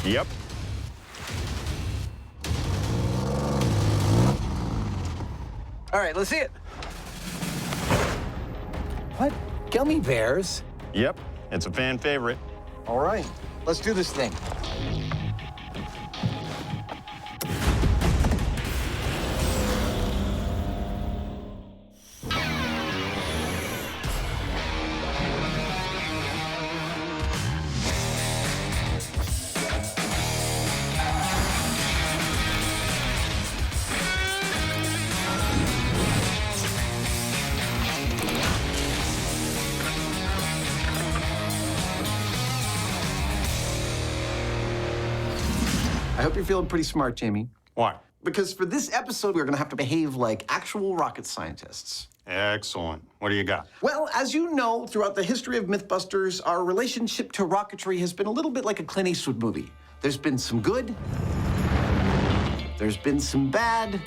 Yep. All right, let's see it. What? Gummy bears? Yep. It's a fan favorite. All right, let's do this thing. I hope you're feeling pretty smart, Jamie. Why? Because for this episode, we're gonna have to behave like actual rocket scientists. Excellent. What do you got? Well, as you know, throughout the history of MythBusters, our relationship to rocketry has been a little bit like a Clint Eastwood movie. There's been some good, there's been some bad,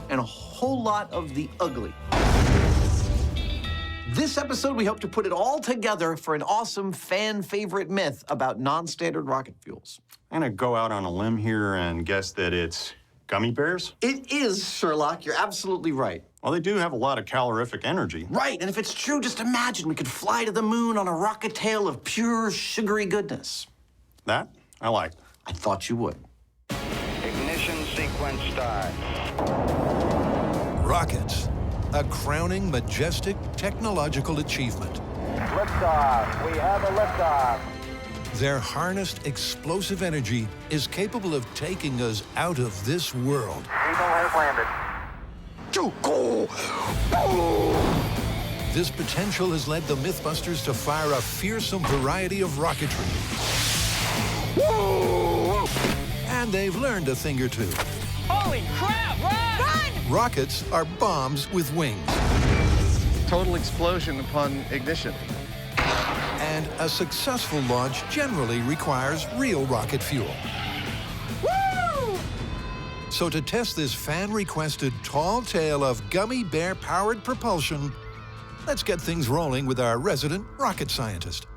and a whole lot of the ugly. This episode, we hope to put it all together for an awesome fan favorite myth about non-standard rocket fuels. I'm gonna go out on a limb here and guess that it's gummy bears. It is, Sherlock. You're absolutely right. Well, they do have a lot of calorific energy. Right, and if it's true, just imagine we could fly to the moon on a rocket tail of pure, sugary goodness. That I like. I thought you would. Ignition sequence start. Rockets, a crowning, majestic technological achievement. Liftoff. We have a liftoff. Their harnessed explosive energy is capable of taking us out of this world. Eagle has landed. This potential has led the MythBusters to fire a fearsome variety of rocketry. And they've learned a thing or two. Holy crap, run! Rockets are bombs with wings. Total explosion upon ignition. And a successful launch generally requires real rocket fuel. Woo! So to test this fan-requested tall tale of gummy bear-powered propulsion, let's get things rolling with our resident rocket scientist.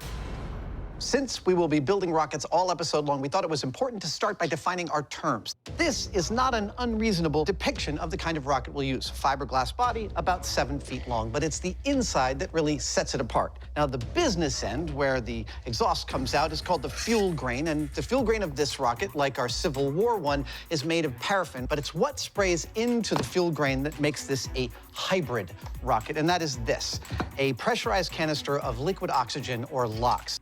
Since we will be building rockets all episode long, we thought it was important to start by defining our terms. This is not an unreasonable depiction of the kind of rocket we'll use. Fiberglass body, about 7 feet long, but it's the inside that really sets it apart. Now, the business end, where the exhaust comes out, is called the fuel grain, and the fuel grain of this rocket, like our Civil War one, is made of paraffin, but it's what sprays into the fuel grain that makes this a hybrid rocket, and that is this, a pressurized canister of liquid oxygen, or LOX.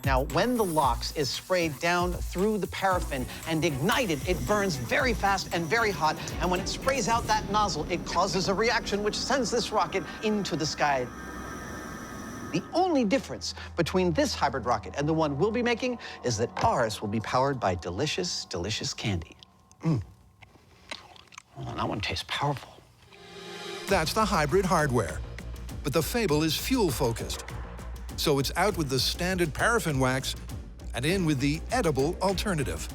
Now, when the LOX is sprayed down through the paraffin and ignited, it burns very fast and very hot, and when it sprays out that nozzle, it causes a reaction which sends this rocket into the sky. The only difference between this hybrid rocket and the one we'll be making is that ours will be powered by delicious, delicious candy. Oh, that one tastes powerful. That's the hybrid hardware. But the fable is fuel-focused. So it's out with the standard paraffin wax and in with the edible alternative.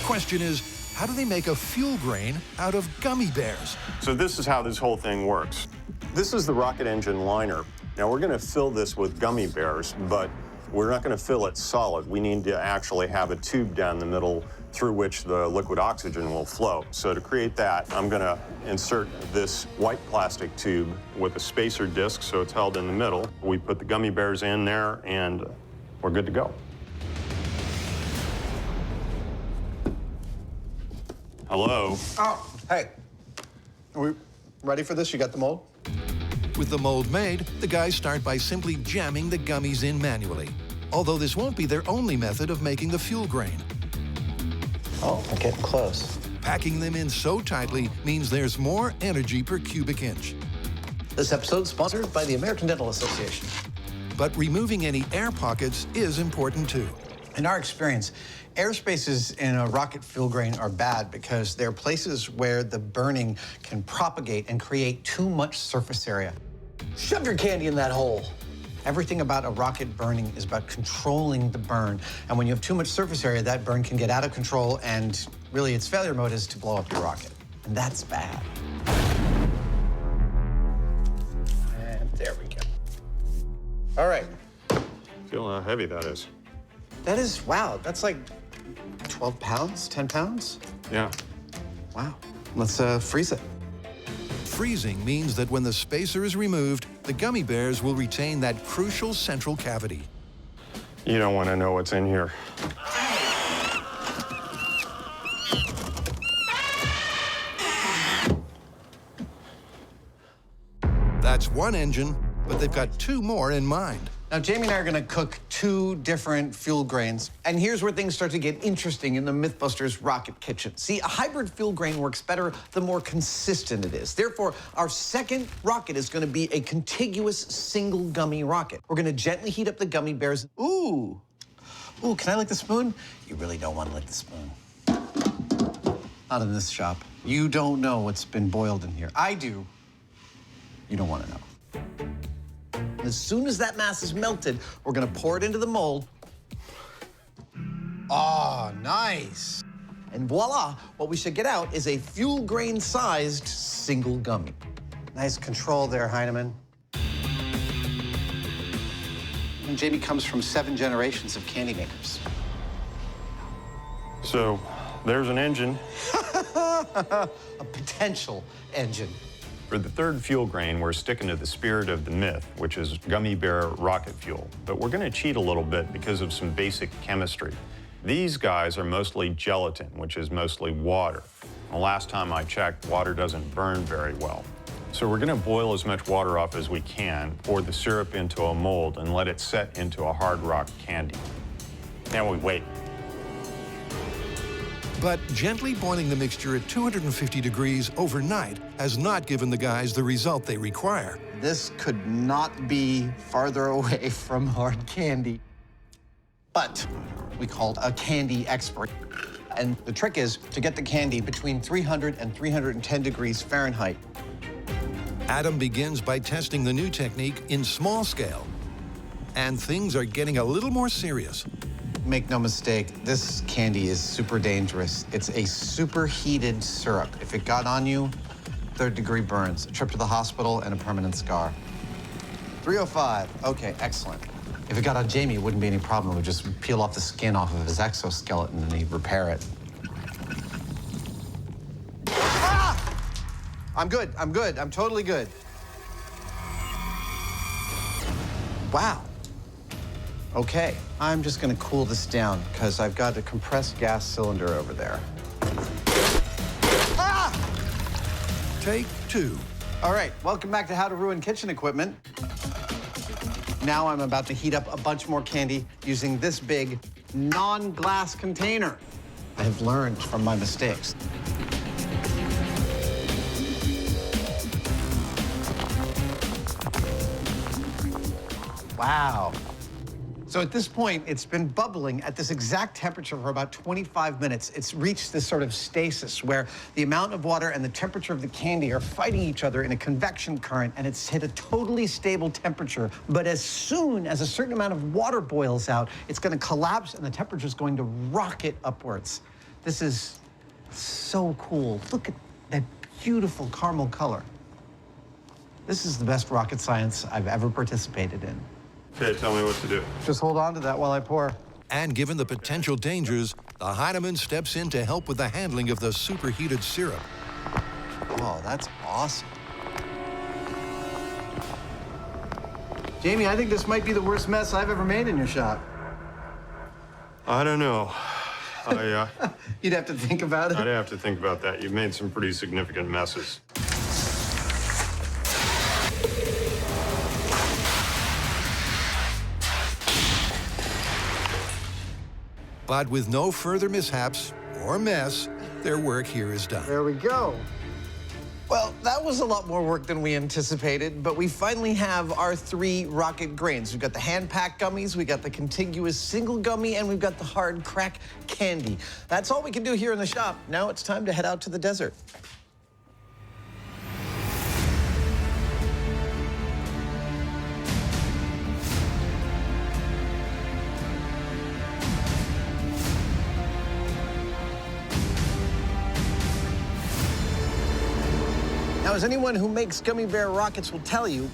Question is, how do they make a fuel grain out of gummy bears? So this is how this whole thing works. This is the rocket engine liner. Now we're gonna fill this with gummy bears, but we're not gonna fill it solid. We need to actually have a tube down the middle through which the liquid oxygen will flow. So to create that, I'm gonna insert this white plastic tube with a spacer disc so it's held in the middle. We put the gummy bears in there and we're good to go. Hello? Oh, hey. Are we ready for this? You got the mold? With the mold made, the guys start by simply jamming the gummies in manually. Although this won't be their only method of making the fuel grain. Oh, I'm getting close. Packing them in so tightly means there's more energy per cubic inch. This episode is sponsored by the American Dental Association. But removing any air pockets is important too. In our experience, air spaces in a rocket fuel grain are bad because they're places where the burning can propagate and create too much surface area. Shove your candy in that hole. Everything about a rocket burning is about controlling the burn. And when you have too much surface area, that burn can get out of control, and really its failure mode is to blow up your rocket. And that's bad. And there we go. All right. So Feel how heavy that is. That is, wow, that's like 12 pounds, 10 pounds? Yeah. Wow. Let's freeze it. Freezing means that when the spacer is removed, the gummy bears will retain that crucial central cavity. You don't want to know what's in here. That's one engine, but they've got two more in mind. Now, Jamie and I are gonna cook 2 different fuel grains. And here's where things start to get interesting in the MythBusters rocket kitchen. See, a hybrid fuel grain works better the more consistent it is. Therefore, our second rocket is gonna be a contiguous single gummy rocket. We're gonna gently heat up the gummy bears. Ooh, can I lick the spoon? You really don't wanna lick the spoon. Not in this shop. You don't know what's been boiled in here. I do. You don't wanna know. As soon as that mass is melted, we're gonna pour it into the mold. Oh, nice. And voila, what we should get out is a fuel grain-sized single gummy. Nice control there, Heinemann. And Jamie comes from 7 generations of candy makers. So, there's an engine. A potential engine. For the third fuel grain, we're sticking to the spirit of the myth, which is gummy bear rocket fuel. But we're going to cheat a little bit because of some basic chemistry. These guys are mostly gelatin, which is mostly water. The last time I checked, water doesn't burn very well. So we're going to boil as much water off as we can, pour the syrup into a mold, and let it set into a hard rock candy. Now we wait. But gently boiling the mixture at 250 degrees overnight has not given the guys the result they require. This could not be farther away from hard candy. But we called a candy expert. And the trick is to get the candy between 300 and 310 degrees Fahrenheit. Adam begins by testing the new technique in small scale. And things are getting a little more serious. Make no mistake, this candy is super dangerous. It's a superheated syrup. If it got on you, 3rd-degree burns, a trip to the hospital, and a permanent scar. 305, okay, excellent. If it got on Jamie, it wouldn't be any problem. It would just peel off the skin off of his exoskeleton and he'd repair it. Ah! I'm good, I'm totally good. Wow. Okay, I'm just gonna cool this down because I've got a compressed gas cylinder over there. Ah! Take 2. All right, welcome back to How to Ruin Kitchen Equipment. Now I'm about to heat up a bunch more candy using this big non-glass container. I have learned from my mistakes. Wow. So at this point, it's been bubbling at this exact temperature for about 25 minutes. It's reached this sort of stasis where the amount of water and the temperature of the candy are fighting each other in a convection current, and it's hit a totally stable temperature. But as soon as a certain amount of water boils out, it's going to collapse and the temperature is going to rocket upwards. This is so cool. Look at that beautiful caramel color. This is the best rocket science I've ever participated in. Okay, tell me what to do. Just hold on to that while I pour. And given the potential dangers, the Heinemann steps in to help with the handling of the superheated syrup. Oh, that's awesome. Jamie, I think this might be the worst mess I've ever made in your shop. I don't know. You'd have to think about it. I'd have to think about that. You've made some pretty significant messes. But with no further mishaps or mess, their work here is done. There we go. Well, that was a lot more work than we anticipated, but we finally have our 3 rocket grains. We've got the hand-packed gummies, we got the contiguous single gummy, and we've got the hard crack candy. That's all we can do here in the shop. Now it's time to head out to the desert. Now, as anyone who makes gummy bear rockets will tell you,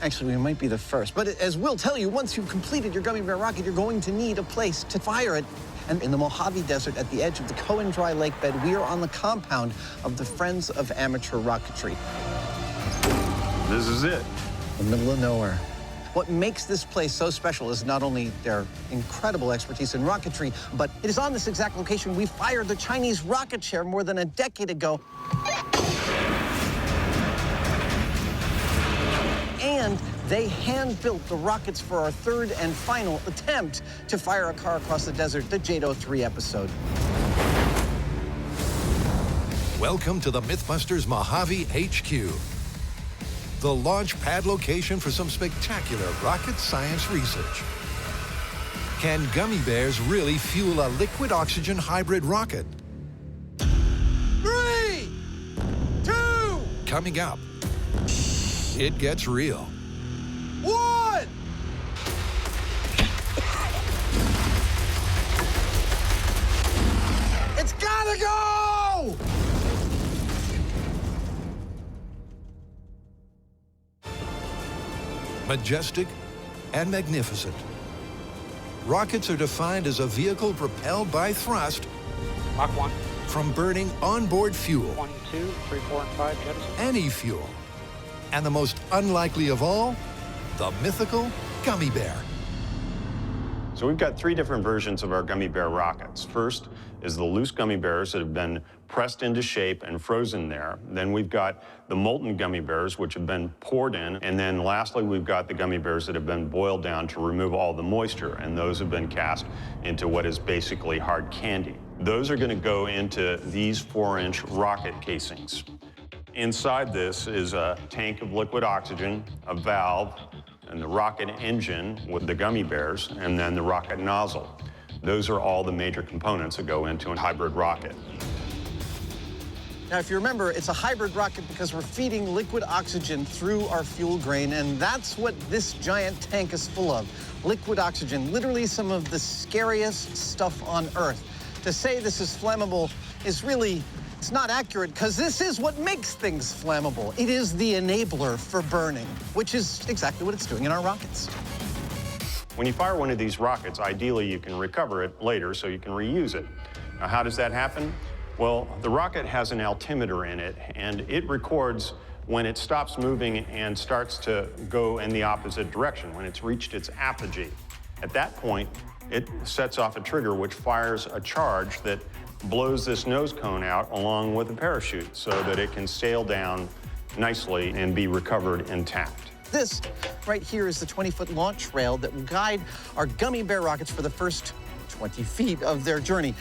Actually, we might be the first. But as we'll tell you, once you've completed your gummy bear rocket, you're going to need a place to fire it. And in the Mojave Desert, at the edge of the Cohen Dry Lake bed, we are on the compound of the Friends of Amateur Rocketry. This is it. The middle of nowhere. What makes this place so special is not only their incredible expertise in rocketry, but it is on this exact location we fired the Chinese rocket share more than a decade ago. And they hand-built the rockets for our third and final attempt to fire a car across the desert, the JADO 3 episode. Welcome to the MythBusters Mojave HQ, the launch pad location for some spectacular rocket science research. Can gummy bears really fuel a liquid oxygen hybrid rocket? 3, 2, Coming up, it gets real. 1! It's gotta go! Majestic and magnificent. Rockets are defined as a vehicle propelled by thrust Mach 1. from burning onboard fuel, 1, 2, 3, 4, and 5, jettison. any fuel. And the most unlikely of all, the mythical gummy bear. So we've got 3 different versions of our gummy bear rockets. First is the loose gummy bears that have been pressed into shape and frozen there. Then we've got the molten gummy bears, which have been poured in. And then lastly, we've got the gummy bears that have been boiled down to remove all the moisture. And those have been cast into what is basically hard candy. Those are going to go into these 4-inch rocket casings. Inside this is a tank of liquid oxygen, a valve, and the rocket engine with the gummy bears, and then the rocket nozzle. Those are all the major components that go into a hybrid rocket. Now, if you remember, it's a hybrid rocket because we're feeding liquid oxygen through our fuel grain, and that's what this giant tank is full of. Liquid oxygen, literally some of the scariest stuff on Earth. To say this is flammable is really, it's not accurate, because this is what makes things flammable. It is the enabler for burning, which is exactly what it's doing in our rockets. When you fire one of these rockets, ideally you can recover it later so you can reuse it. Now, how does that happen? Well, the rocket has an altimeter in it, and it records when it stops moving and starts to go in the opposite direction, when it's reached its apogee. At that point, it sets off a trigger which fires a charge that blows this nose cone out along with a parachute so that it can sail down nicely and be recovered intact. This right here is the 20-foot launch rail that will guide our gummy bear rockets for the first 20 feet of their journey.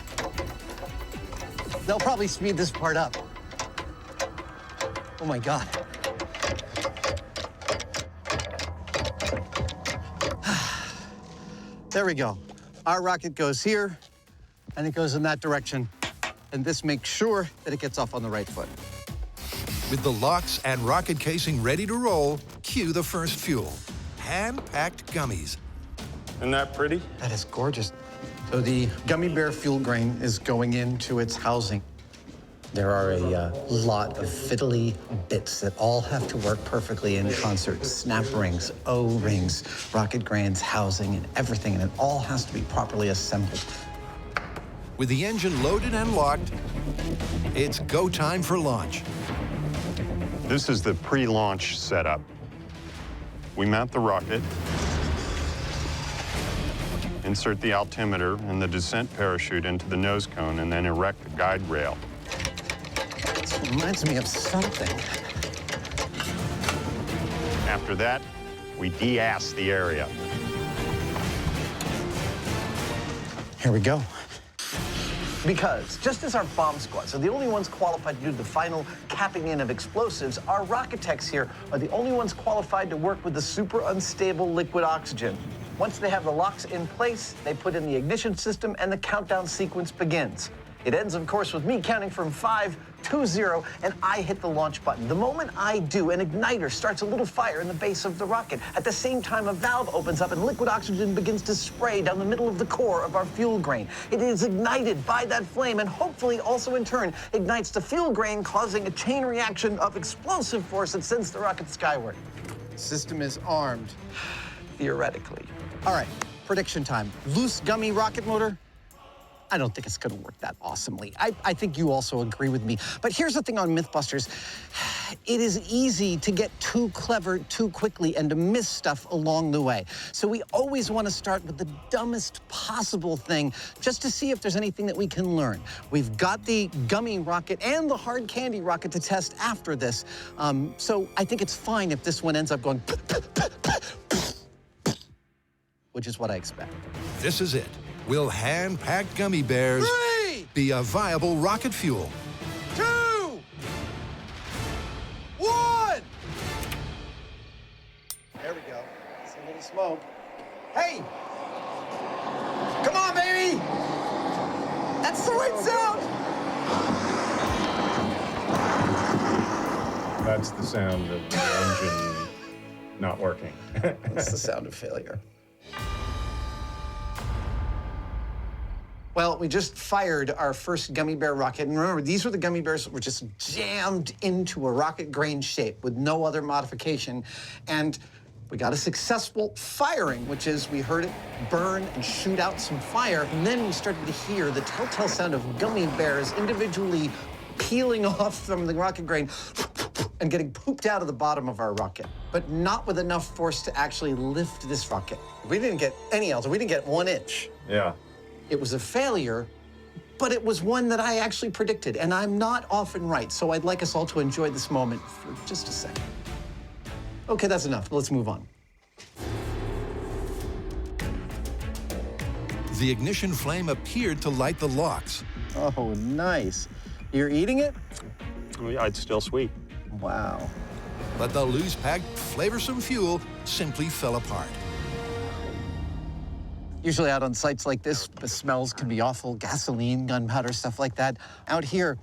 They'll probably speed this part up. Oh my God. There we go. Our rocket goes here, and it goes in that direction. And this makes sure that it gets off on the right foot. With the locks and rocket casing ready to roll, cue the first fuel. Hand-packed gummies. Isn't that pretty? That is gorgeous. So the gummy bear fuel grain is going into its housing. There are a lot of fiddly bits that all have to work perfectly in concert. Snap rings, O-rings, rocket grains, housing, and everything, and it all has to be properly assembled. With the engine loaded and locked, it's go time for launch. This is the pre-launch setup. We mount the rocket, insert the altimeter and the descent parachute into the nose cone, and then erect the guide rail. This reminds me of something. After that, we de-ass the area. Here we go. Because just as our bomb squads are the only ones qualified to do the final capping in of explosives, our rocket techs here are the only ones qualified to work with the super unstable liquid oxygen. Once they have the locks in place, they put in the ignition system and the countdown sequence begins. It ends, of course, with me counting from 5 to 0, and I hit the launch button. The moment I do, an igniter starts a little fire in the base of the rocket. At the same time, a valve opens up and liquid oxygen begins to spray down the middle of the core of our fuel grain. It is ignited by that flame and hopefully also in turn ignites the fuel grain, causing a chain reaction of explosive force that sends the rocket skyward. System is armed, theoretically. All right, prediction time. Loose Gummy rocket motor? I don't think it's gonna work that awesomely. I think you also agree with me. But here's the thing on MythBusters. It is easy to get too clever too quickly and to miss stuff along the way. So we always want to start with the dumbest possible thing just to see if there's anything that we can learn. We've got the Gummy rocket and the hard candy rocket to test after this. So I think it's fine if this one ends up going which is what I expect. This is it. Will hand-packed gummy bears 3, be a viable rocket fuel? 2, 1. There we go. It's a little smoke. Hey! Come on, baby! That's the right sound! That's the sound of the engine not working. That's the sound of failure. Well, we just fired our first gummy bear rocket. And remember, these were the gummy bears that were just jammed into a rocket grain shape with no other modification. And we got a successful firing, which is we heard it burn and shoot out some fire. And then we started to hear the telltale sound of gummy bears individually peeling off from the rocket grain and getting pooped out of the bottom of our rocket, but not with enough force to actually lift this rocket. We didn't get any else. We didn't get 1 inch. Yeah. It was a failure, but it was one that I actually predicted, and I'm not often right, so I'd like us all to enjoy this moment for just a second. Okay, that's enough. Let's move on. The ignition flame appeared to light the locks. Oh, nice. You're eating it? Yeah, it's still sweet. Wow. But the loose-packed, flavorsome fuel simply fell apart. Usually out on sites like this, the smells can be awful, gasoline, gunpowder, stuff like that. Out here,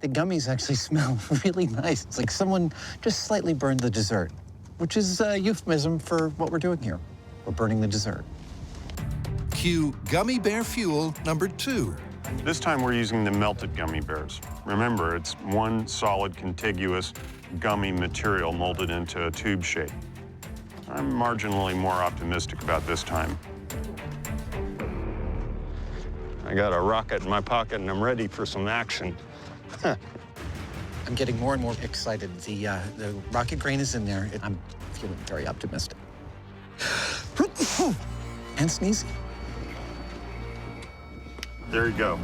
the gummies actually smell really nice. It's like someone just slightly burned the dessert, which is a euphemism for what we're doing here. We're burning the dessert. Cue gummy bear fuel number 2. This time we're using the melted gummy bears. Remember, it's one solid contiguous gummy material molded into a tube shape. I'm marginally more optimistic about this time. I got a rocket in my pocket and I'm ready for some action. I'm getting more and more excited. The rocket grain is in there. I'm feeling very optimistic. And sneezing. There you go.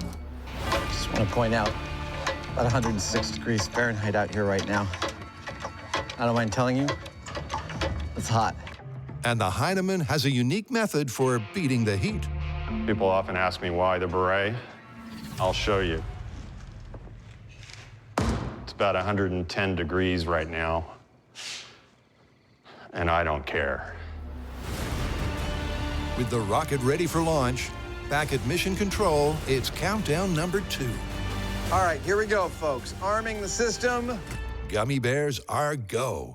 Just want to point out, about 106 degrees Fahrenheit out here right now. I don't mind telling you, it's hot. And the Heinemann has a unique method for beating the heat. People often ask me why the beret. I'll show you. It's about 110 degrees right now, and I don't care. With the rocket ready for launch, back at mission control, it's countdown number 2. All right, here we go, folks. Arming the system. Gummy bears are go.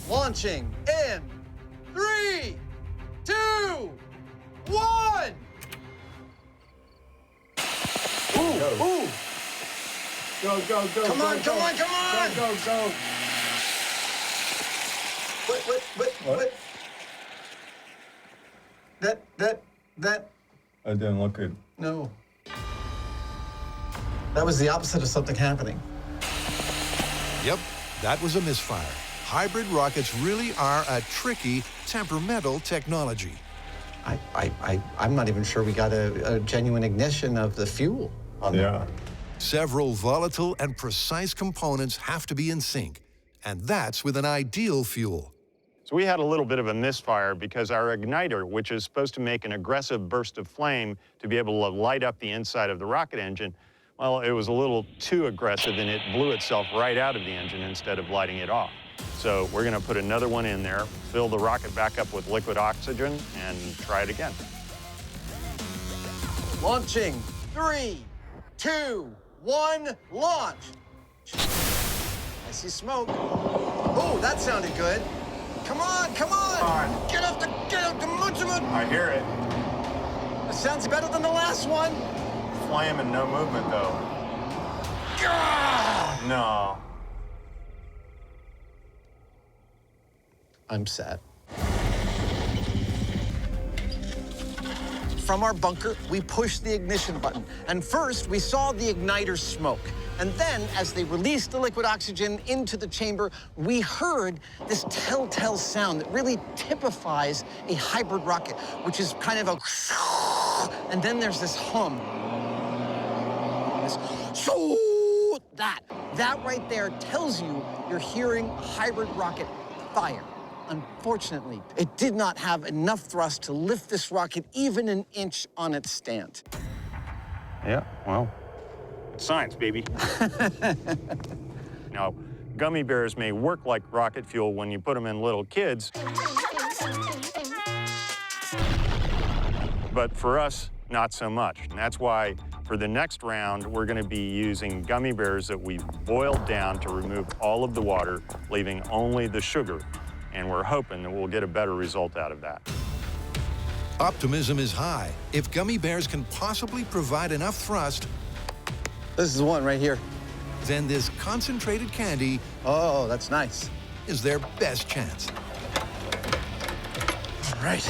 Launching in 3, 2, 1. Ooh, ooh. Go, go, go. Come on, come on, come on. Go, go. What? That. That didn't look good. No. That was the opposite of something happening. Yep, that was a misfire. Hybrid rockets really are a tricky, temperamental technology. I'm not even sure we got a genuine ignition of the fuel on that. Several volatile and precise components have to be in sync, and that's with an ideal fuel. So we had a little bit of a misfire because our igniter, which is supposed to make an aggressive burst of flame to be able to light up the inside of the rocket engine, well, it was a little too aggressive and it blew itself right out of the engine instead of lighting it off. So we're gonna put another one in there, fill the rocket back up with liquid oxygen, and try it again. Launching, 3, 2, 1, launch. I see smoke. Oh, that sounded good. Come on, come on. Come on. Get up the monument. I hear it. That sounds better than the last one. Flame and no movement, though. Gah! No. I'm set. From our bunker, we pushed the ignition button. And first, we saw the igniter smoke. And then, as they released the liquid oxygen into the chamber, we heard this telltale sound that really typifies a hybrid rocket, which is kind of a... And then there's this hum. This... That right there tells you you're hearing a hybrid rocket fire. Unfortunately, it did not have enough thrust to lift this rocket even an inch on its stand. Yeah, well, it's science, baby. Now, gummy bears may work like rocket fuel when you put them in little kids, but for us, not so much. And that's why for the next round, we're going to be using gummy bears that we've boiled down to remove all of the water, leaving only the sugar. And we're hoping that we'll get a better result out of that. Optimism is high. If gummy bears can possibly provide enough thrust, This is one right here. then this concentrated candy Oh, that's nice. is their best chance. All right.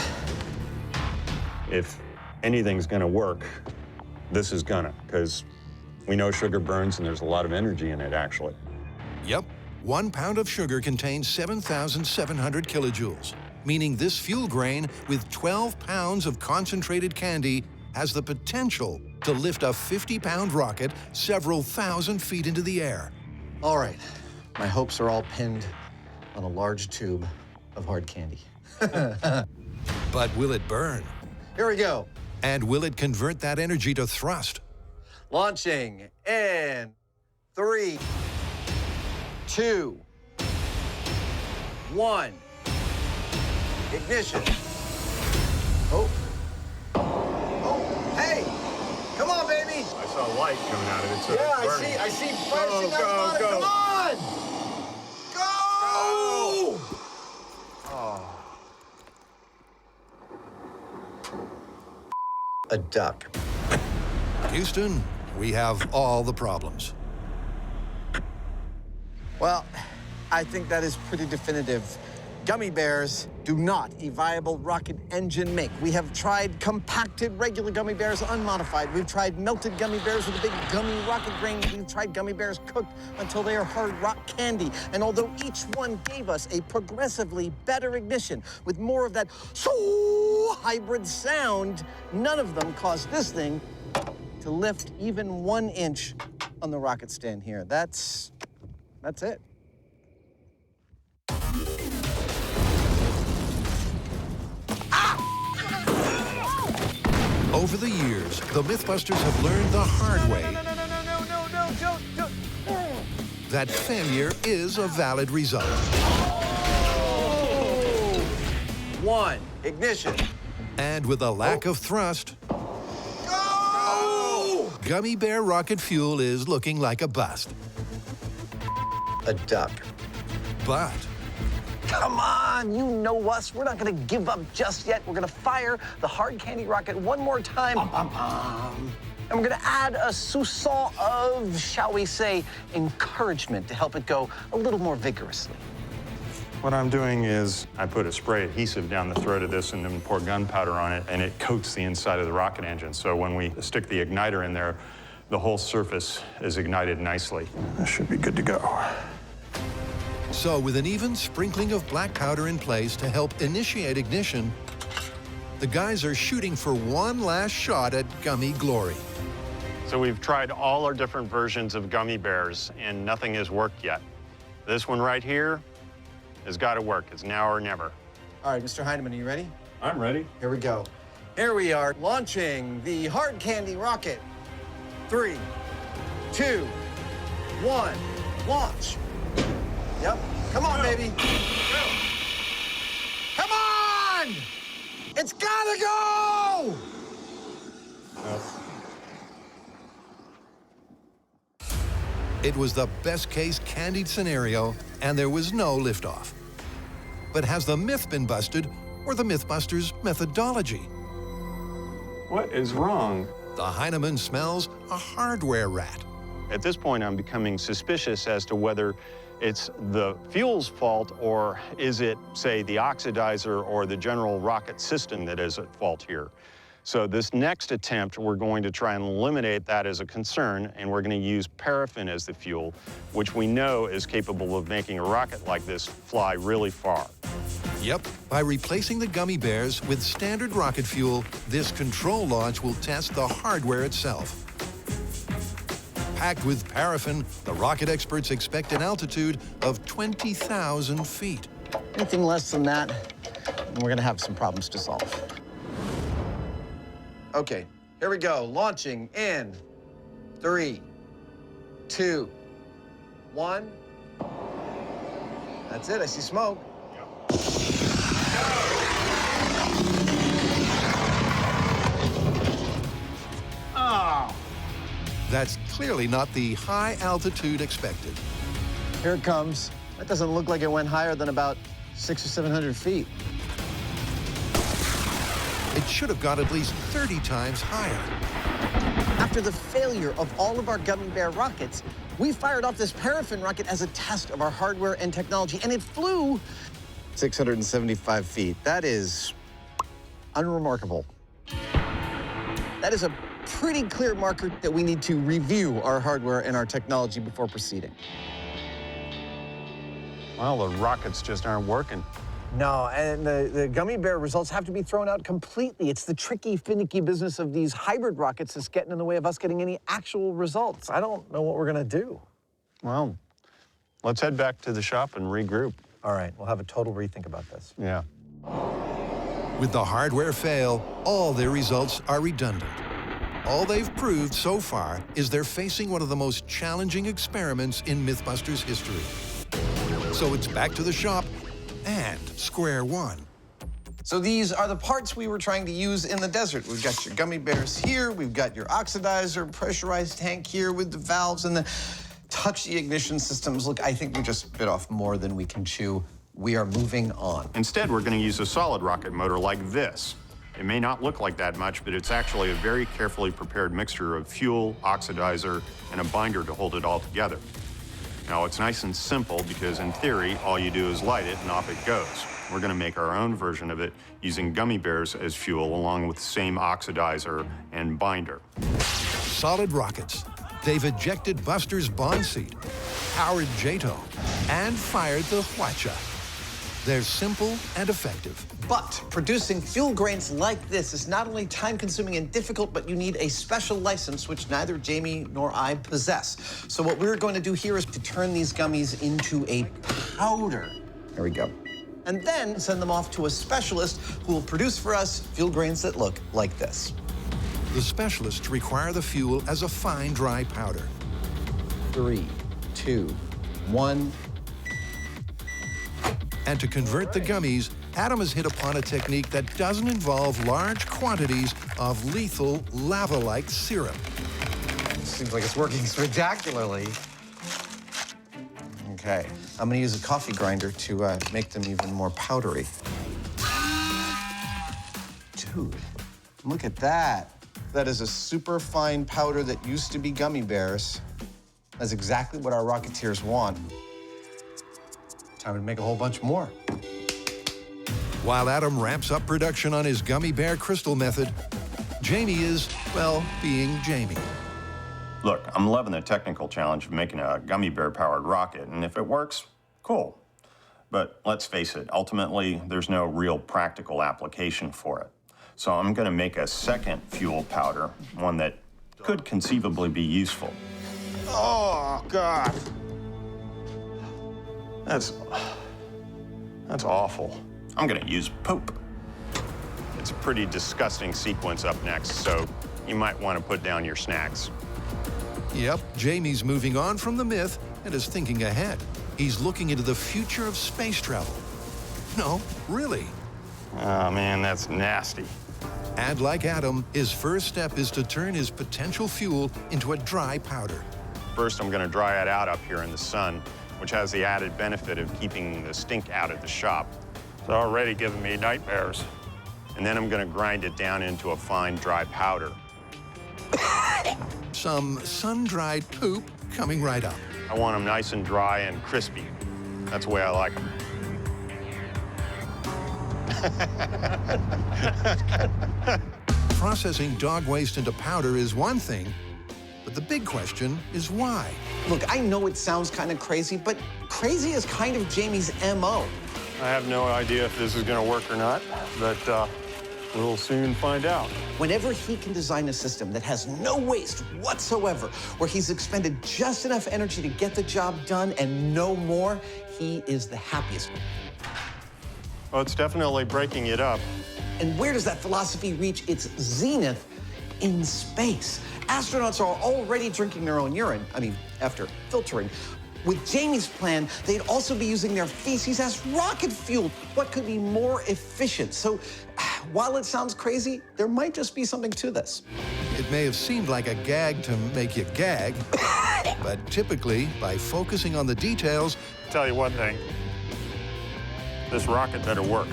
If anything's going to work, this is gonna, because we know sugar burns and there's a lot of energy in it, actually. Yep, 1 pound of sugar contains 7,700 kilojoules, meaning this fuel grain with 12 pounds of concentrated candy has the potential to lift a 50-pound rocket several thousand feet into the air. All right. My hopes are all pinned on a large tube of hard candy. But will it burn? Here we go. And will it convert that energy to thrust? Launching in 3, 2, 1. Ignition. Oh. Oh, hey! Come on, baby! I saw light coming out of it, so Yeah, it's burning. I see fire Go, signals go, on it. go. Come on! Go! A duck. Houston, we have all the problems. Well, I think that is pretty definitive. Gummy bears do not a viable rocket engine make. We have tried compacted regular gummy bears unmodified. We've tried melted gummy bears with a big gummy rocket grain. We've tried gummy bears cooked until they are hard rock candy. And although each one gave us a progressively better ignition with more of that hybrid sound, none of them caused this thing to lift even 1 inch on the rocket stand here. That's it. Over the years, the MythBusters have learned the hard way that failure is a valid result. 1, ignition. And with a lack of thrust, Go! gummy bear rocket fuel is looking like a bust. A duck. But Come on, you know us. We're not gonna give up just yet. We're gonna fire the hard candy rocket one more time. And we're gonna add a soupçon of, shall we say, encouragement to help it go a little more vigorously. What I'm doing is I put a spray adhesive down the throat of this and then pour gunpowder on it, and it coats the inside of the rocket engine. So when we stick the igniter in there, the whole surface is ignited nicely. That should be good to go. so with an even sprinkling of black powder in place to help initiate ignition, the guys are shooting for one last shot at gummy glory. So we've tried all our different versions of gummy bears, and nothing has worked yet. This one right here has got to work. It's now or never. All right, Mr. Heineman, are you ready? I'm ready. Here we go. Here we are, launching the hard candy rocket. 3, 2, 1, launch. Yep, come on, baby. Come on! It's gotta go! It was the best case candied scenario, and there was no liftoff. But has the myth been busted, or the MythBusters methodology? What is wrong? The Heineman smells a hardware rat. At this point, I'm becoming suspicious as to whether it's the fuel's fault, or is it, say, the oxidizer or the general rocket system that is at fault here? So this next attempt, we're going to try and eliminate that as a concern, and we're going to use paraffin as the fuel, which we know is capable of making a rocket like this fly really far. Yep, by replacing the gummy bears with standard rocket fuel, this control launch will test the hardware itself. Packed with paraffin, the rocket experts expect an altitude of 20,000 feet. Anything less than that, and we're gonna have some problems to solve. Okay, here we go. Launching in 3, 2, 1. That's it, I see smoke. Oh! That's clearly not the high altitude expected. Here it comes. That doesn't look like it went higher than about 600 or 700 feet. It should have got at least 30 times higher. After the failure of all of our Gummy Bear rockets, we fired off this paraffin rocket as a test of our hardware and technology, and it flew 675 feet. That is unremarkable. That is a pretty clear marker that we need to review our hardware and our technology before proceeding. Well, the rockets just aren't working. No, and the Gummy Bear results have to be thrown out completely. It's the tricky, finicky business of these hybrid rockets that's getting in the way of us getting any actual results. I don't know what we're gonna do. Well, let's head back to the shop and regroup. All right, we'll have a total rethink about this. Yeah. With the hardware fail, all their results are redundant. All they've proved so far is they're facing one of the most challenging experiments in MythBusters history. So it's back to the shop and square one. So these are the parts we were trying to use in the desert. We've got your Gummy Bears here, we've got your oxidizer, pressurized tank here with the valves and the touchy ignition systems. Look, I think we just bit off more than we can chew. We are moving on. Instead, we're going to use a solid rocket motor like this. It may not look like that much, but it's actually a very carefully prepared mixture of fuel, oxidizer, and a binder to hold it all together. Now, it's nice and simple because, in theory, all you do is light it and off it goes. We're going to make our own version of it using gummy bears as fuel along with the same oxidizer and binder. Solid rockets. They've ejected Buster's Bond seat, powered JATO, and fired the Huacha. They're simple and effective. But producing fuel grains like this is not only time-consuming and difficult, but you need a special license, which neither Jamie nor I possess. So what we're going to do here is to turn these gummies into a powder. There we go. And then send them off to a specialist who will produce for us fuel grains that look like this. The specialists require the fuel as a fine, dry powder. 3, 2, 1. And to convert the gummies, Adam has hit upon a technique that doesn't involve large quantities of lethal lava-like syrup. Seems like it's working spectacularly. Okay, I'm gonna use a coffee grinder to make them even more powdery. Dude, look at that. That is a super fine powder that used to be gummy bears. That's exactly what our Rocketeers want. Time to make a whole bunch more. While Adam ramps up production on his gummy bear crystal method, Jamie is, well, being Jamie. Look, I'm loving the technical challenge of making a gummy bear-powered rocket, and if it works, cool. But let's face it, ultimately, there's no real practical application for it. So I'm going to make a second fuel powder, one that could conceivably be useful. Oh, God. That's awful. I'm going to use poop. It's a pretty disgusting sequence up next, so you might want to put down your snacks. Yep, Jamie's moving on from the myth and is thinking ahead. He's looking into the future of space travel. No, really. Oh, man, that's nasty. And like Adam, his first step is to turn his potential fuel into a dry powder. First, I'm going to dry it out up here in the sun, which has the added benefit of keeping the stink out of the shop. It's already giving me nightmares. And then I'm going to grind it down into a fine, dry powder. Some sun-dried poop coming right up. I want them nice and dry and crispy. That's the way I like them. Processing dog waste into powder is one thing, but the big question is why? Look, I know it sounds kind of crazy, but crazy is kind of Jamie's MO. I have no idea if this is going to work or not, but we'll soon find out. Whenever he can design a system that has no waste whatsoever, where he's expended just enough energy to get the job done and no more, he is the happiest. Well, it's definitely breaking it up. And where does that philosophy reach its zenith? In space. Astronauts are already drinking their own urine, I mean, after filtering. With Jamie's plan, they'd also be using their feces as rocket fuel. What could be more efficient? So, while it sounds crazy, there might just be something to this. It may have seemed like a gag to make you gag, but typically, by focusing on the details, Tell you one thing, this rocket better work.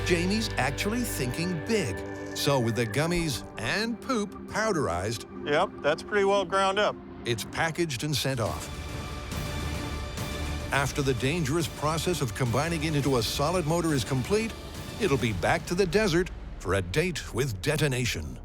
Jamie's actually thinking big. So with the gummies and poop powderized, Yep, that's pretty well ground up. it's packaged and sent off. After the dangerous process of combining it into a solid motor is complete, it'll be back to the desert for a date with detonation.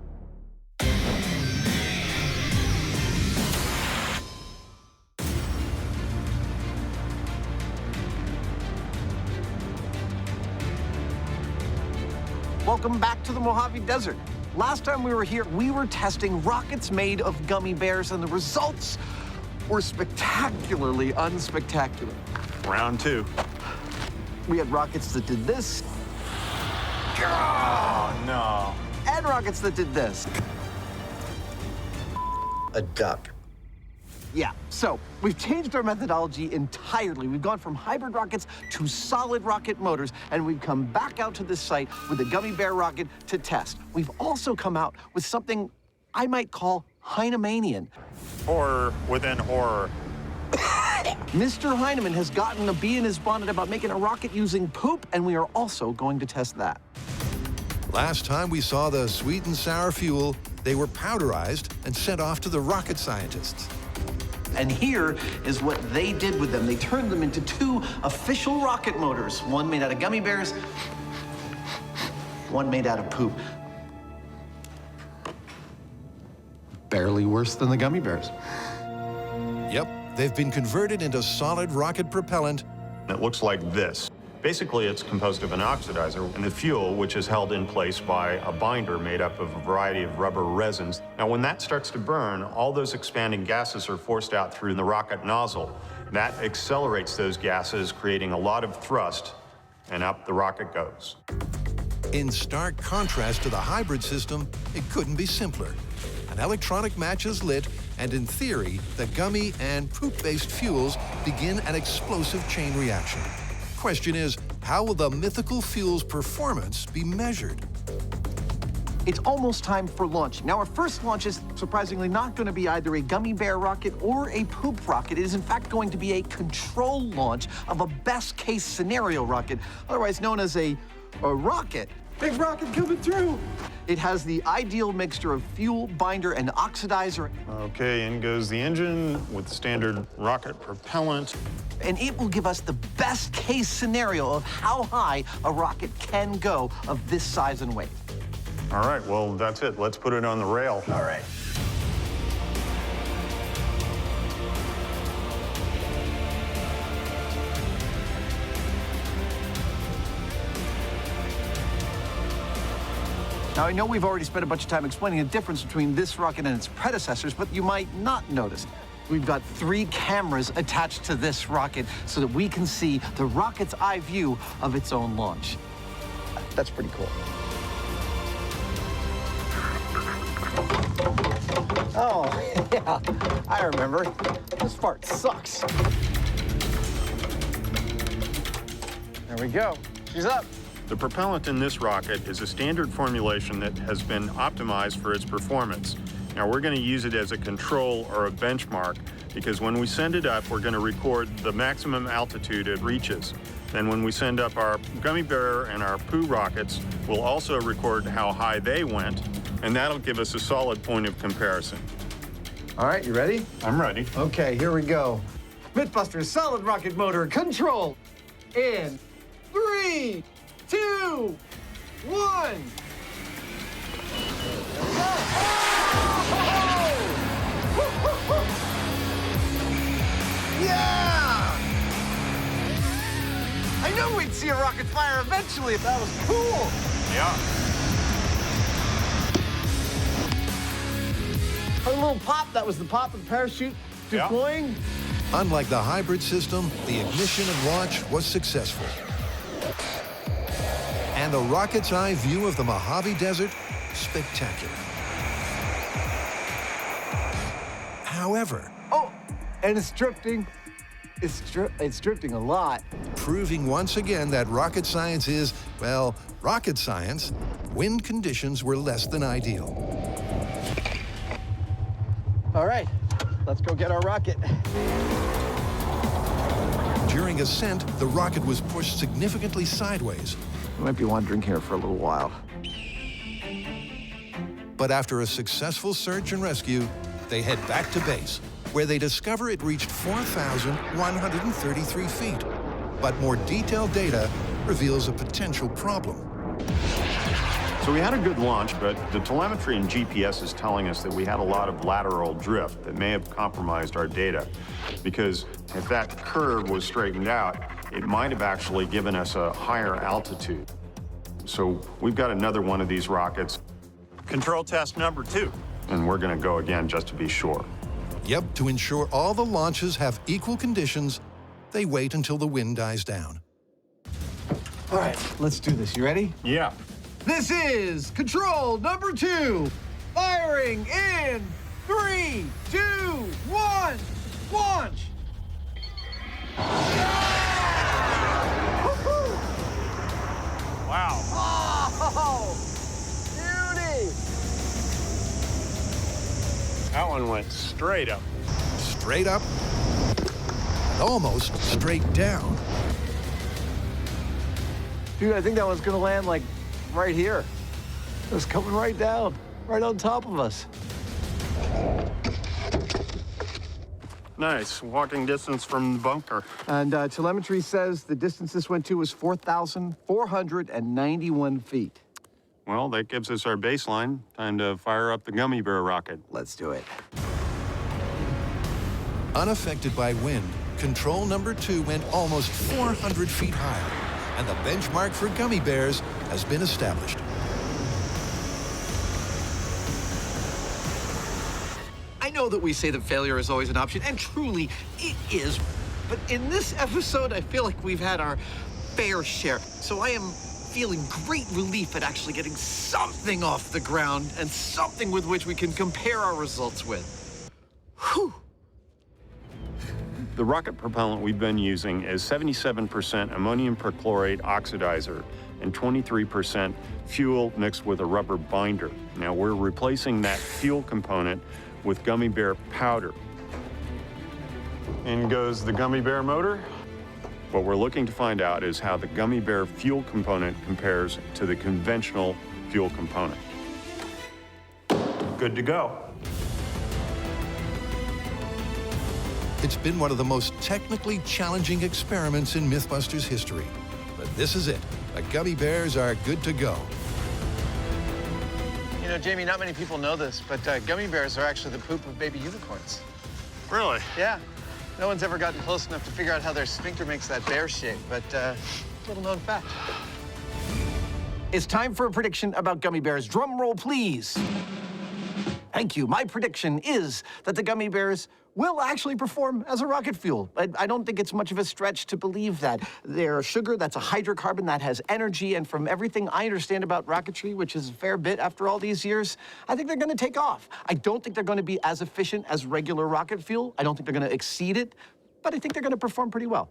Welcome back to the Mojave Desert. Last time we were here, we were testing rockets made of gummy bears, and the results were spectacularly unspectacular. Round two. We had rockets that did this, Oh, no. and rockets that did this. A duck. Yeah, so we've changed our methodology entirely. We've gone from hybrid rockets to solid rocket motors, and we've come back out to this site with a gummy bear rocket to test. We've also come out with something I might call Heinemanian. Horror within horror. Mr. Heineman has gotten a bee in his bonnet about making a rocket using poop, and we are also going to test that. Last time we saw the sweet and sour fuel, they were powderized and sent off to the rocket scientists. And here is what they did with them. They turned them into two official rocket motors, one made out of gummy bears, one made out of poop. Barely worse than the gummy bears. Yep, they've been converted into solid rocket propellant. It looks like this. Basically, it's composed of an oxidizer and the fuel, which is held in place by a binder made up of a variety of rubber resins. Now, when that starts to burn, all those expanding gases are forced out through the rocket nozzle. That accelerates those gases, creating a lot of thrust, and up the rocket goes. In stark contrast to the hybrid system, it couldn't be simpler. An electronic match is lit, and in theory, the gummy and poop-based fuels begin an explosive chain reaction. Question is, how will the mythical fuel's performance be measured? It's almost time for launch. Now, our first launch is surprisingly not going to be either a gummy bear rocket or a poop rocket. It is, in fact, going to be a control launch of a best-case scenario rocket, otherwise known as a rocket. Big rocket coming through. It has the ideal mixture of fuel, binder, and oxidizer. Okay, in goes the engine with standard rocket propellant. And it will give us the best case scenario of how high a rocket can go of this size and weight. All right, well, that's it. Let's put it on the rail. All right. Now, I know we've already spent a bunch of time explaining the difference between this rocket and its predecessors, but you might not notice. We've got 3 cameras attached to this rocket so that we can see the rocket's eye view of its own launch. That's pretty cool. Oh, yeah, I remember. This part sucks. There we go. She's up. The propellant in this rocket is a standard formulation that has been optimized for its performance. Now, we're going to use it as a control or a benchmark because when we send it up, we're going to record the maximum altitude it reaches. Then when we send up our gummy bear and our poo rockets, we'll also record how high they went, and that'll give us a solid point of comparison. All right, you ready? I'm ready. Okay, here we go. MythBusters solid rocket motor control in 3, 2, 1. Yeah! I knew we'd see a rocket fire eventually. That was cool. Yeah. A little pop, that was the pop of the parachute deploying. Unlike the hybrid system, the ignition and launch was successful. And the rocket's eye view of the Mojave Desert, spectacular. However, Oh, and it's drifting. It's drifting a lot. proving once again that rocket science is, well, rocket science, wind conditions were less than ideal. All right, let's go get our rocket. During ascent, the rocket was pushed significantly sideways. We might be wandering here for a little while. But after a successful search and rescue, they head back to base, where they discover it reached 4,133 feet. But more detailed data reveals a potential problem. So we had a good launch, but the telemetry and GPS is telling us that we had a lot of lateral drift that may have compromised our data. Because if that curve was straightened out, it might have actually given us a higher altitude. So we've got another one of these rockets. Control test number 2. And we're gonna go again just to be sure. Yep, to ensure all the launches have equal conditions, they wait until the wind dies down. All right, let's do this. You ready? Yeah. This is control number 2. Firing in 3, 2, 1. Launch. Wow. Oh, beauty. That one went straight up. Straight up, and almost straight down. Dude, I think that one's gonna land like right here. It was coming right down, right on top of us. Nice. Walking distance from the bunker. And telemetry says the distance this went to was 4,491 feet. Well, that gives us our baseline. Time to fire up the Gummy Bear rocket. Let's do it. Unaffected by wind, control number 2 went almost 400 feet higher, and the benchmark for gummy bears has been established. I know that we say that failure is always an option, and truly it is. But in this episode, I feel like we've had our fair share. So I am feeling great relief at actually getting something off the ground and something with which we can compare our results with. Whew. The rocket propellant we've been using is 77% ammonium perchlorate oxidizer and 23% fuel mixed with a rubber binder. Now we're replacing that fuel component with gummy bear powder. In goes the gummy bear motor. What we're looking to find out is how the gummy bear fuel component compares to the conventional fuel component. Good to go. It's been one of the most technically challenging experiments in MythBusters history. But this is it. The gummy bears are good to go. You know, Jamie, not many people know this, but gummy bears are actually the poop of baby unicorns. Really? Yeah. No one's ever gotten close enough to figure out how their sphincter makes that bear shape, but little known fact. It's time for a prediction about gummy bears. Drum roll, please. Thank you. My prediction is that the gummy bears will actually perform as a rocket fuel. I don't think it's much of a stretch to believe that. They're sugar, that's a hydrocarbon that has energy, and from everything I understand about rocketry, which is a fair bit after all these years, I think they're gonna take off. I don't think they're gonna be as efficient as regular rocket fuel. I don't think they're gonna exceed it, but I think they're gonna perform pretty well.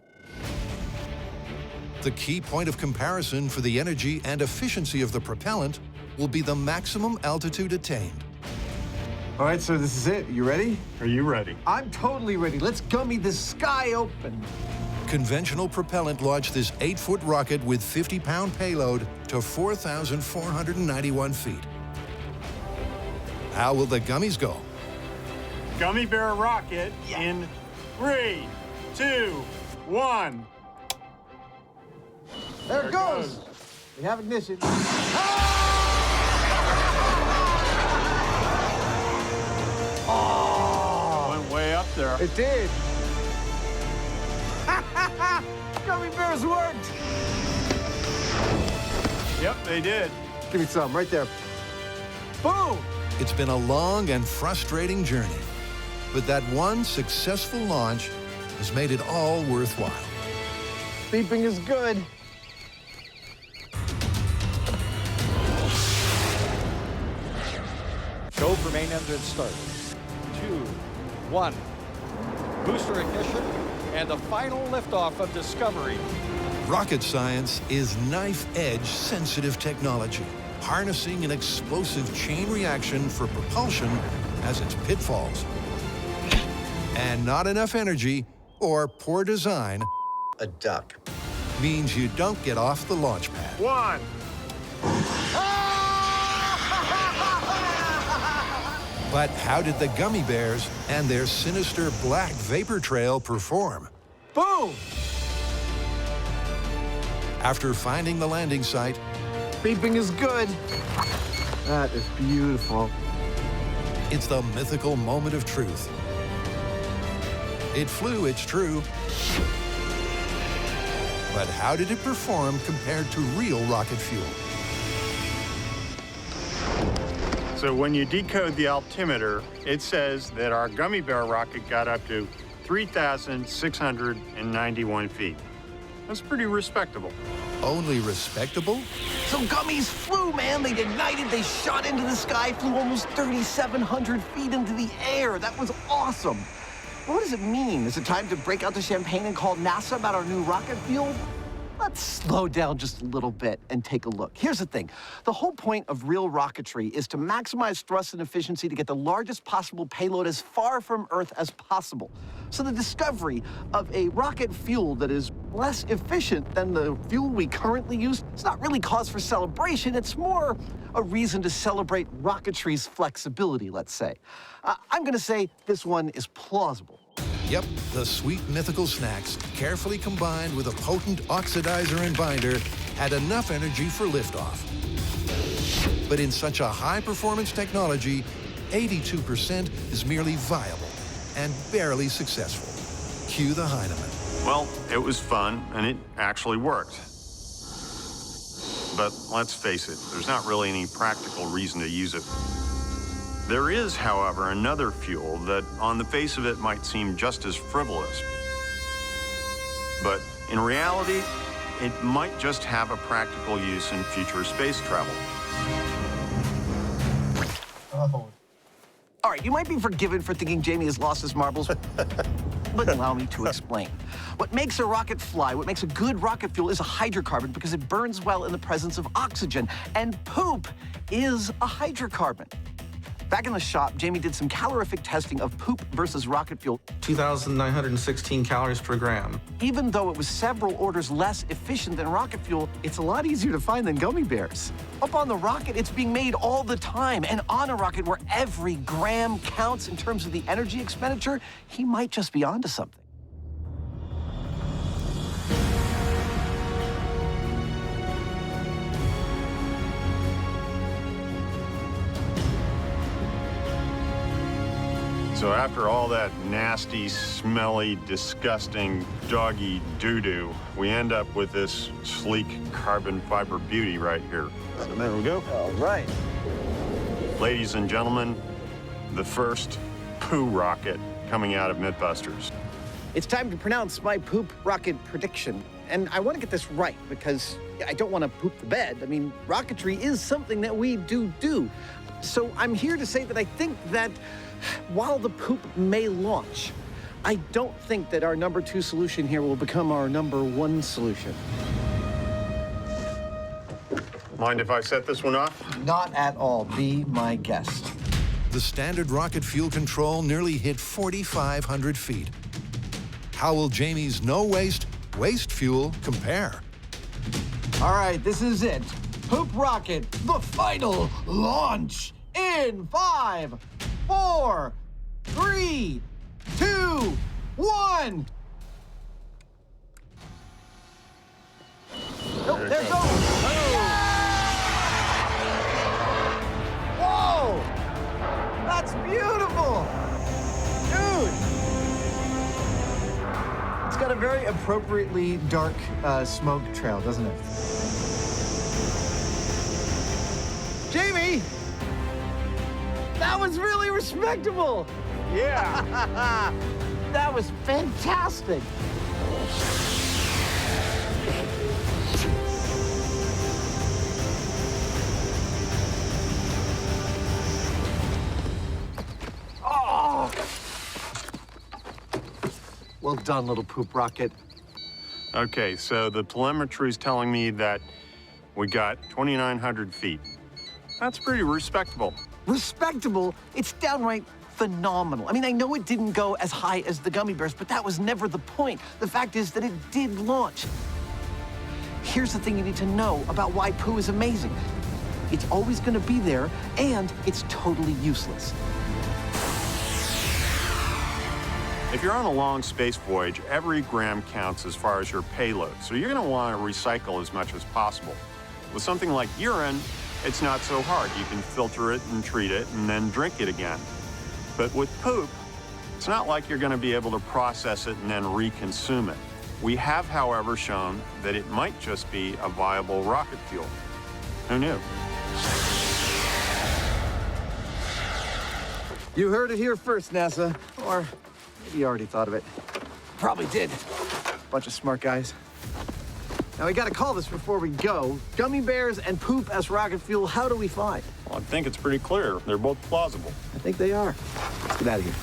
The key point of comparison for the energy and efficiency of the propellant will be the maximum altitude attained. All right, so this is it. You ready? Are you ready? I'm totally ready. Let's gummy the sky open. Conventional propellant launched this 8-foot rocket with 50-pound payload to 4,491 feet. How will the gummies go? Gummy bear rocket in 3, 2, 1. There it goes. We have ignition. Oh! Went way up there. It did. Gummy bears worked. Yep, they did. Give me some right there. Boom. It's been a long and frustrating journey, but that one successful launch has made it all worthwhile. Beeping is good. Go for main engine start. 2, 1. Booster ignition and the final liftoff of Discovery. Rocket science is knife-edge sensitive technology, harnessing an explosive chain reaction for propulsion has its pitfalls. And not enough energy or poor design A duck. means you don't get off the launch pad. 1. But how did the Gummy Bears and their sinister black vapor trail perform? Boom. After finding the landing site, Beeping is good. That is beautiful. it's the mythical moment of truth. It flew, it's true. But how did it perform compared to real rocket fuel? So when you decode the altimeter, it says that our Gummy Bear rocket got up to 3,691 feet. That's pretty respectable. Only respectable? So gummies flew, man. They ignited, they shot into the sky, flew almost 3,700 feet into the air. That was awesome. What does it mean? Is it time to break out the champagne and call NASA about our new rocket fuel? Let's slow down just a little bit and take a look. Here's the thing. The whole point of real rocketry is to maximize thrust and efficiency to get the largest possible payload as far from Earth as possible. So the discovery of a rocket fuel that is less efficient than the fuel we currently use, it's not really cause for celebration. It's more a reason to celebrate rocketry's flexibility, let's say. I'm going to say this one is plausible. Yep, the sweet mythical snacks, carefully combined with a potent oxidizer and binder, had enough energy for liftoff. But in such a high-performance technology, 82% is merely viable and barely successful. Cue the Heinemann. Well, it was fun, and it actually worked. But let's face it, there's not really any practical reason to use it. There is, however, another fuel that, on the face of it, might seem just as frivolous. But in reality, it might just have a practical use in future space travel. All right, you might be forgiven for thinking Jamie has lost his marbles, but allow me to explain. What makes a rocket fly, what makes a good rocket fuel is a hydrocarbon because it burns well in the presence of oxygen, and poop is a hydrocarbon. Back in the shop, Jamie did some calorific testing of poop versus rocket fuel. 2,916 calories per gram. Even though it was several orders less efficient than rocket fuel, it's a lot easier to find than gummy bears. Up on the rocket, it's being made all the time. And on a rocket where every gram counts in terms of the energy expenditure, he might just be onto something. So after all that nasty, smelly, disgusting, doggy doo-doo, we end up with this sleek carbon fiber beauty right here. So there we go. All right. Ladies and gentlemen, the first poo rocket coming out of MythBusters. It's time to pronounce my poop rocket prediction. And I want to get this right because I don't want to poop the bed. I mean, rocketry is something that we do. So I'm here to say that I think that while the poop may launch, I don't think that our number 2 solution here will become our number 1 solution. Mind if I set this one off? Not at all. Be my guest. The standard rocket fuel control nearly hit 4,500 feet. How will Jamie's no-waste, waste fuel compare? All right, this is it. Poop rocket, the final launch in 5, 4, 3, 2, 1. Oh, there it goes. Whoa! That's beautiful! Dude! It's got a very appropriately dark smoke trail, doesn't it? Jamie! That was really respectable! Yeah. That was fantastic! Oh! Well done, little poop rocket. Okay, so the telemetry is telling me that we got 2,900 feet. That's pretty respectable. Respectable? It's downright phenomenal. I mean, I know it didn't go as high as the gummy bears, but that was never the point. The fact is that it did launch. Here's the thing you need to know about why poo is amazing. It's always going to be there, and it's totally useless. If you're on a long space voyage, every gram counts as far as your payload, so you're going to want to recycle as much as possible. With something like urine, it's not so hard. You can filter it and treat it and then drink it again. But with poop, it's not like you're going to be able to process it and then reconsume it. We have, however, shown that it might just be a viable rocket fuel. Who knew? You heard it here first, NASA. Or maybe you already thought of it. Probably did. Bunch of smart guys. Now, we gotta call this before we go. Gummy bears and poop as rocket fuel, how do we find? Well, I think it's pretty clear. They're both plausible. I think they are. Let's get out of here.